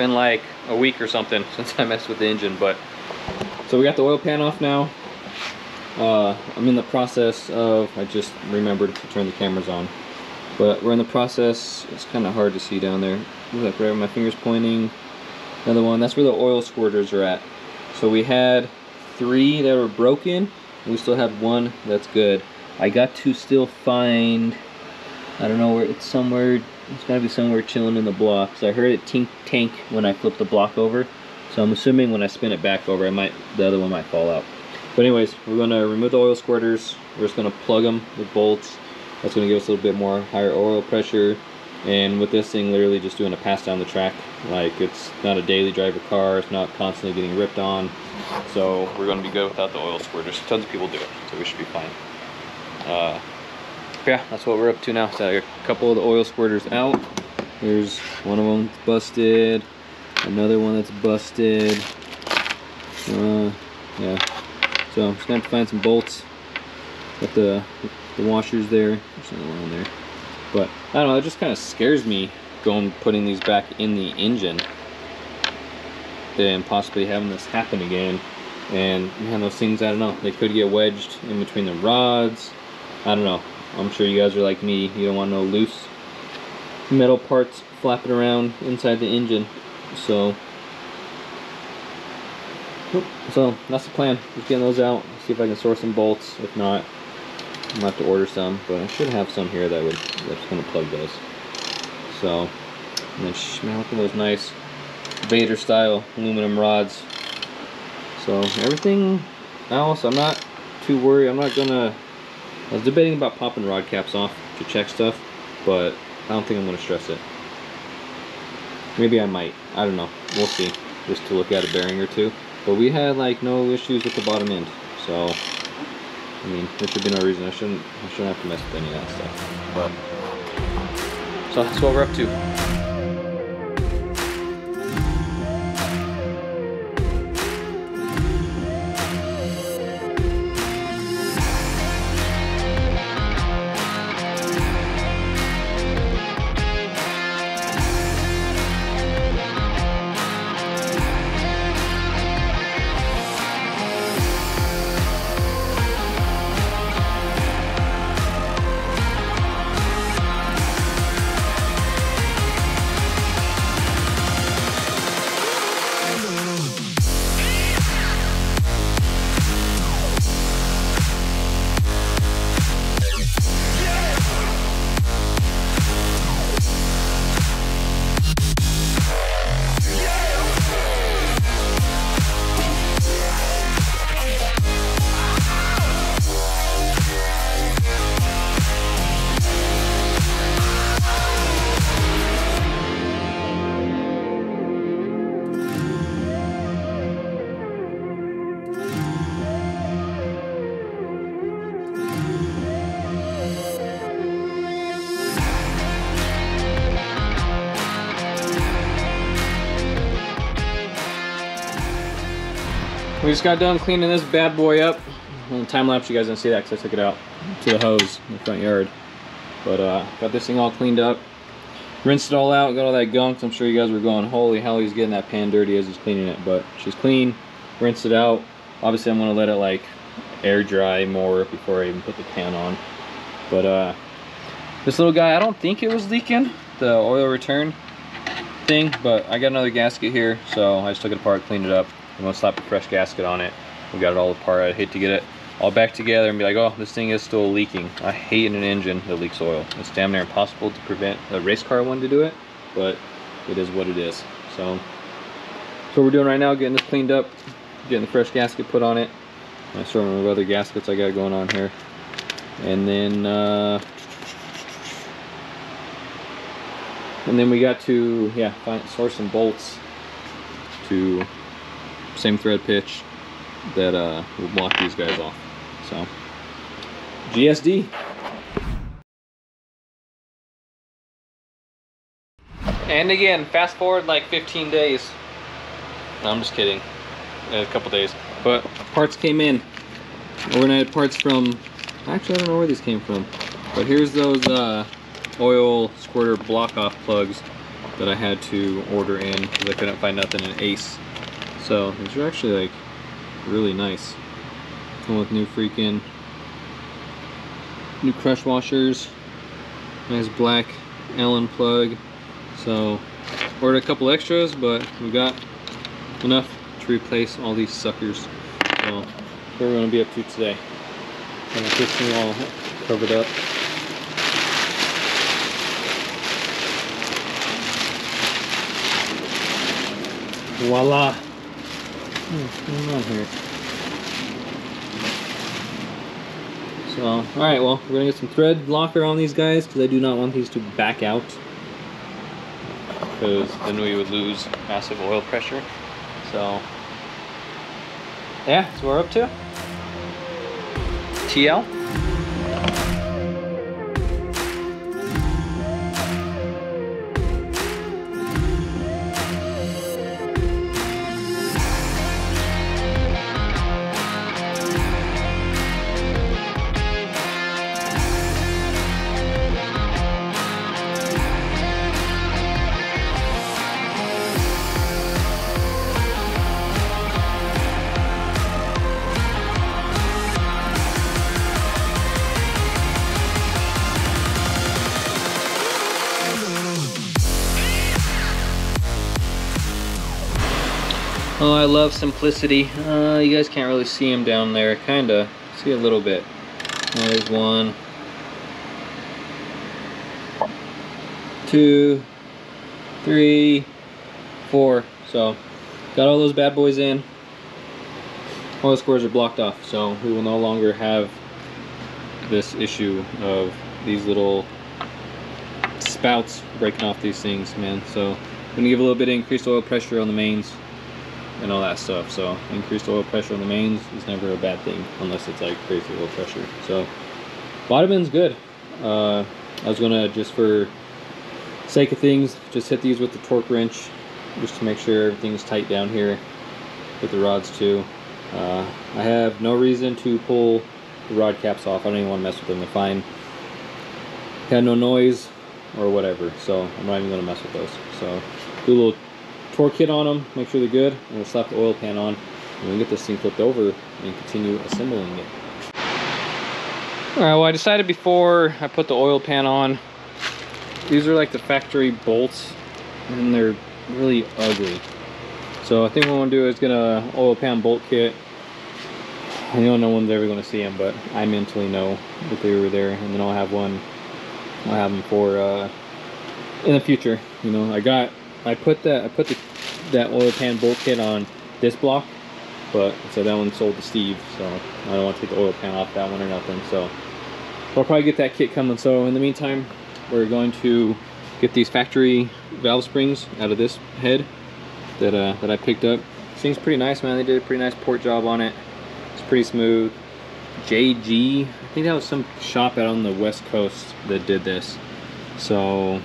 been like a week or something since I messed with the engine. But so we got the oil pan off now. I'm in the process of, I just remembered to turn the cameras on, but we're in the process. It's kind of hard to see down there. Look, right where my finger's pointing. Another one, that's where the oil squirters are at. So we had 3 that were broken, and we still have 1 that's good. I got to still find, I don't know where, it's somewhere, it's gotta be somewhere chilling in the block. So I heard it tink tank when I flipped the block over. So I'm assuming when I spin it back over, the other one might fall out. But anyways, we're gonna remove the oil squirters. We're just gonna plug them with bolts. That's gonna give us a little bit more higher oil pressure. And with this thing, literally just doing a pass down the track. Like, it's not a daily driver car. It's not constantly getting ripped on. So we're gonna be good without the oil squirters. Tons of people do it, so we should be fine. Yeah, that's what we're up to now. So I got a couple of the oil squirters out. There's one of them busted. Another one that's busted. Yeah. So I'm just gonna have to find some bolts. Got the washers there. There's another one in there. But I don't know, it just kind of scares me putting these back in the engine and possibly having this happen again. And man, those things, I don't know, they could get wedged in between the rods. I don't know. I'm sure you guys are like me. You don't want no loose metal parts flapping around inside the engine. So that's the plan. Just getting those out. See if I can source some bolts. If not, I'm gonna have to order some, but I should have some here that's gonna plug those. So, and then man, look at those nice Vader style aluminum rods. So everything else, I'm not too worried. I was debating about popping rod caps off to check stuff, but I don't think I'm gonna stress it. Maybe I might. I don't know. We'll see. Just to look at a bearing or two. But we had like no issues with the bottom end, so I mean, there should be no reason I shouldn't have to mess with any of that stuff. But so that's what we're up to. We just got done cleaning this bad boy up. On the time lapse, you guys didn't see that because I took it out to the hose in the front yard. But got this thing all cleaned up, rinsed it all out, got all that gunk. I'm sure you guys were going, holy hell, he's getting that pan dirty as he's cleaning it. But she's clean, rinsed it out. Obviously, I'm gonna let it like air dry more before I even put the pan on. But this little guy, I don't think it was leaking, the oil return thing, but I got another gasket here, so I just took it apart, cleaned it up. I'm gonna slap a fresh gasket on it. We got it all apart. I'd hate to get it all back together and be like, oh, this thing is still leaking. I hate an engine that leaks oil. It's damn near impossible to prevent a race car one to do it, but it is what it is. So what we're doing right now, getting this cleaned up, getting the fresh gasket put on it. I'm sorting with other gaskets I got going on here. And then we got to, yeah, source some bolts to same thread pitch that will block these guys off. So GSD. And again, fast forward like 15 days. No, I'm just kidding. A couple days. But parts came in. Overnight parts from, actually I don't know where these came from. But here's those oil squirter block off plugs. that I had to order in because I couldn't find nothing in Ace. So these are actually like really nice. Come with new crush washers. Nice black Allen plug. So ordered a couple extras, but we got enough to replace all these suckers. So what we're going to be up to today. I'm going to get this thing all covered up. Voila! What's going on here? So, alright, well, we're going to get some thread locker on these guys because I do not want these to back out, because then we would lose massive oil pressure. So, yeah, that's what we're up to. TL. Oh, I love simplicity. You guys can't really see them down there. Kinda. See a little bit. There's 1, 2, 3, 4. So, got all those bad boys in. All the squares are blocked off, so we will no longer have this issue of these little spouts breaking off these things, man. So, I'm gonna give a little bit of increased oil pressure on the mains and all that stuff. So increased oil pressure on the mains is never a bad thing unless it's like crazy oil pressure. So bottom end's good. I was gonna, just for sake of things, just hit these with the torque wrench just to make sure everything's tight down here with the rods too. I have no reason to pull the rod caps off. I don't even want to mess with them. They're fine. Had no noise or whatever, so I'm not even gonna mess with those. So do a little torque kit on them, make sure they're good, and we'll slap the oil pan on, and we'll get this thing flipped over and continue assembling it. Alright, well, I decided before I put the oil pan on, these are like the factory bolts, and they're really ugly. So I think what I'm going to do is get a oil pan bolt kit. I know no one's ever going to see them, but I mentally know that they were there, and then I'll have them for in the future. You know, I put that oil pan bolt kit on this block, but so that one sold to Steve, so I don't want to take the oil pan off that one or nothing. So I'll probably get that kit coming. So in the meantime, we're going to get these factory valve springs out of this head that I picked up. Seems pretty nice, man. They did a pretty nice port job on it. It's pretty smooth. JG, I think that was some shop out on the West Coast that did this. So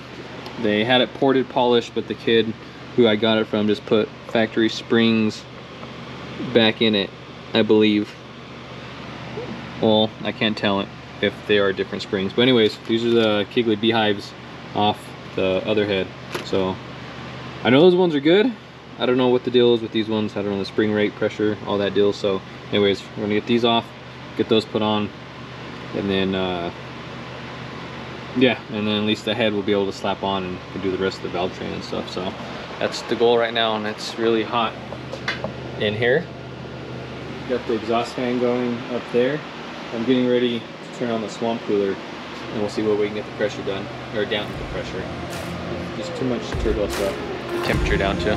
they had it ported, polished, but the kid who I got it from just put factory springs back in it, I believe. Well, I can't tell it if they are different springs. But anyways, these are the Kegley beehives off the other head. So I know those ones are good. I don't know what the deal is with these ones. I don't know the spring rate, pressure, all that deal. So anyways, we're gonna get these off, get those put on, and then yeah, and then at least the head will be able to slap on and can do the rest of the valve train and stuff. So that's the goal right now, and it's really hot in here. Got the exhaust fan going up there. I'm getting ready to turn on the swamp cooler, and we'll see what we can get the pressure done, or down to the pressure. Just too much turbo stuff. Temperature down too.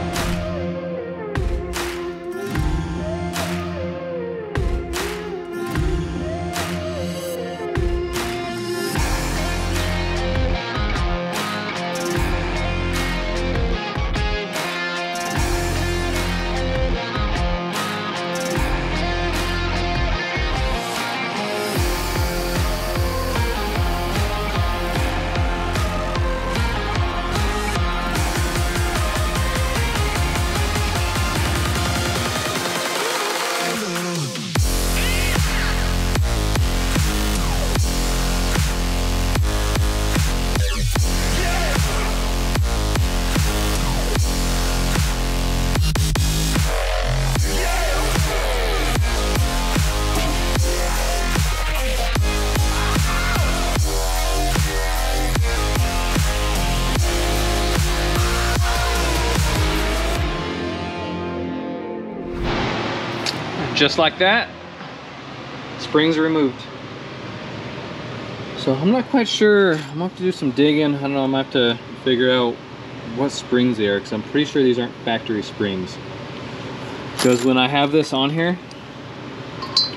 Just like that, springs are removed. So I'm not quite sure. I'm gonna have to do some digging. I don't know, I'm gonna have to figure out what springs they are, because I'm pretty sure these aren't factory springs. Because when I have this on here,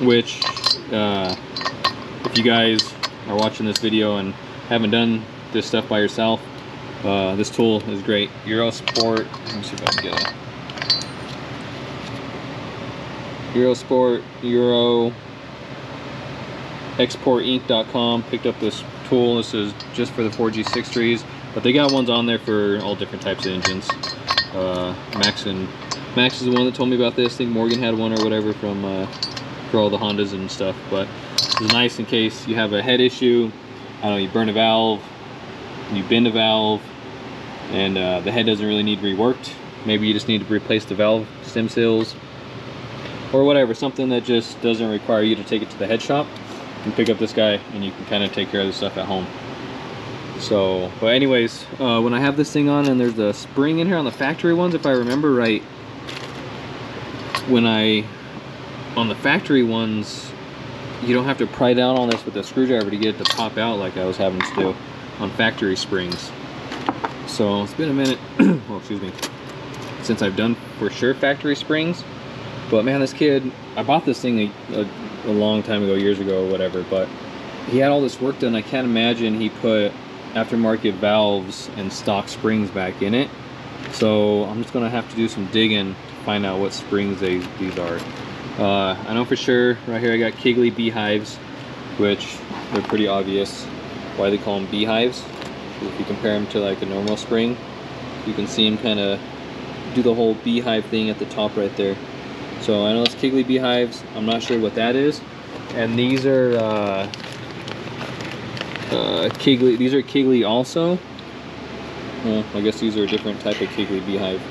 which if you guys are watching this video and haven't done this stuff by yourself, this tool is great. Eurosport, let me see if I can get it. Eurosport, exportinc.com picked up this tool. This is just for the 4G63s, but they got ones on there for all different types of engines. Max is the one that told me about this. I think Morgan had one or whatever from for all the Hondas and stuff, but it's nice in case you have a head issue. I don't know, you burn a valve, you bend a valve, and the head doesn't really need reworked. Maybe you just need to replace the valve stem seals or whatever, something that just doesn't require you to take it to the head shop. You can pick up this guy and you can kind of take care of the stuff at home. So, but anyways, when I have this thing on and there's a spring in here on the factory ones, if I remember right, on the factory ones, you don't have to pry down on this with a screwdriver to get it to pop out like I was having to do on factory springs. So it's been a minute, well, excuse me, since I've done for sure factory springs. But man, this kid, I bought this thing a long time ago, years ago or whatever, but he had all this work done. I can't imagine he put aftermarket valves and stock springs back in it. So I'm just gonna have to do some digging to find out what springs these are. I know for sure right here I got Kegley beehives, which they're pretty obvious why they call them beehives. If you compare them to like a normal spring, you can see them kind of do the whole beehive thing at the top right there. So I know it's Kegley beehives. I'm not sure what that is. And these are Kegley. These are Kegley also. Well, I guess these are a different type of Kegley beehive.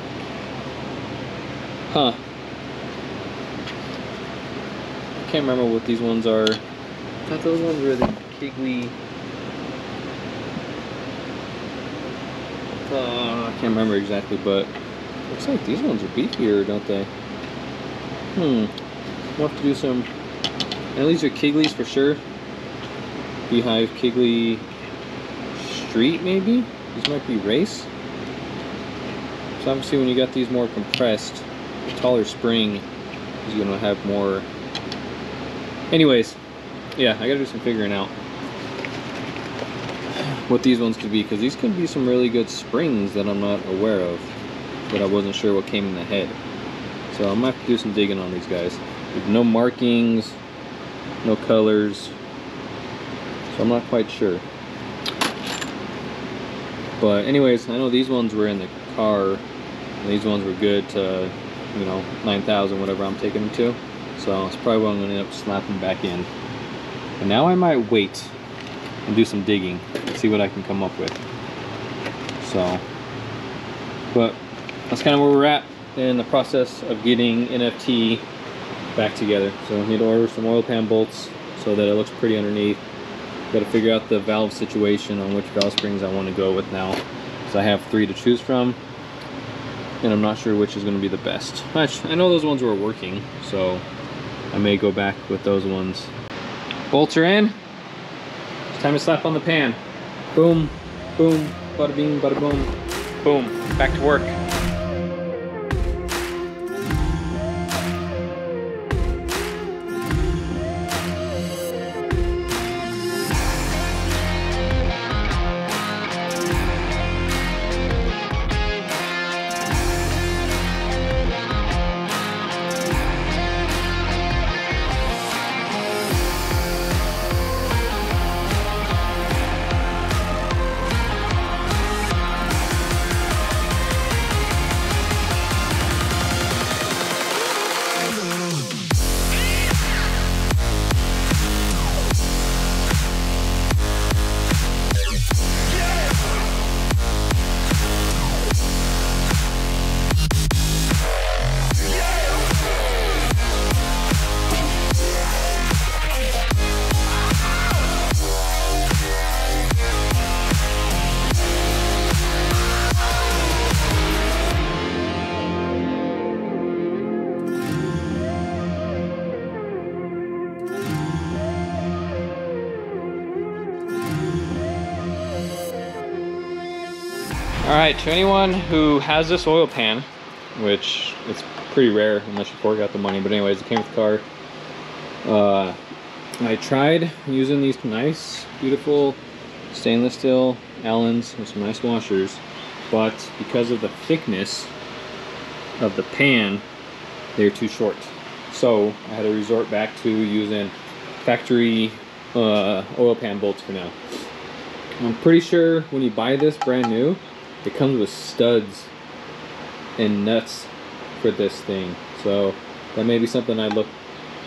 Huh. I can't remember what these ones are. I thought those ones were the Kegley. I can't remember exactly, but looks like these ones are beefier, don't they? We'll have to do some. And these are Kegleys for sure. Beehive Kegley Street, maybe? These might be Race. So obviously when you got these more compressed, taller spring is going to have more. Anyways, yeah, I gotta do some figuring out what these ones could be, because these could be some really good springs that I'm not aware of, but I wasn't sure what came in the head. So I'm gonna have to do some digging on these guys. There's no markings, no colors, so I'm not quite sure. But anyways, I know these ones were in the car, and these ones were good to, you know, 9,000, whatever I'm taking them to. So it's probably what I'm gonna end up slapping back in. And now I might wait and do some digging and see what I can come up with. So, but that's kind of where we're at in the process of getting NFT back together. So I need to order some oil pan bolts so that it looks pretty underneath. Got to figure out the valve situation on which valve springs I want to go with now, because I have 3 to choose from, and I'm not sure which is going to be the best. I know those ones were working, so I may go back with those ones. Bolts are in. It's time to slap on the pan. Boom, boom, bada bing, bada boom, boom. Back to work. Alright, to anyone who has this oil pan, which it's pretty rare unless you fork out the money, but anyways, it came with the car. I tried using these nice, beautiful stainless steel Allens with some nice washers, but because of the thickness of the pan, they're too short. So I had to resort back to using factory oil pan bolts for now. I'm pretty sure when you buy this brand new, it comes with studs and nuts for this thing. So that may be something I look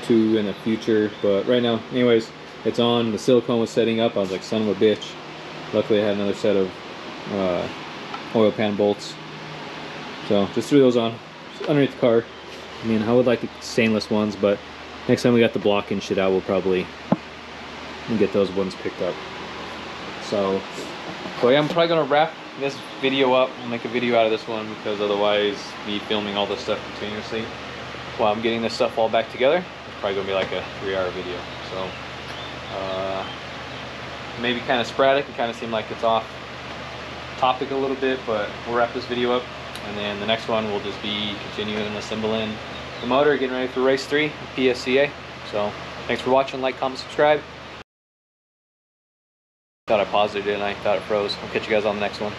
to in the future, but right now, anyways, it's on. The silicone was setting up. I was like, son of a bitch. Luckily I had another set of oil pan bolts. So just threw those on underneath the car. I mean, I would like the stainless ones, but next time we got the block and shit out, we'll probably get those ones picked up. So yeah, I'm probably gonna wrap this video up. I'll make a video out of this one because otherwise me filming all this stuff continuously while I'm getting this stuff all back together, it's probably gonna be like a 3-hour video. So maybe kind of sporadic and kind of seem like it's off topic a little bit, but we'll wrap this video up, and then the next one will just be continuing assembling the motor, getting ready for race 3 PSCA. So thanks for watching. Like, comment, subscribe. Thought I paused it, didn't I? Thought it froze. I'll catch you guys on the next one.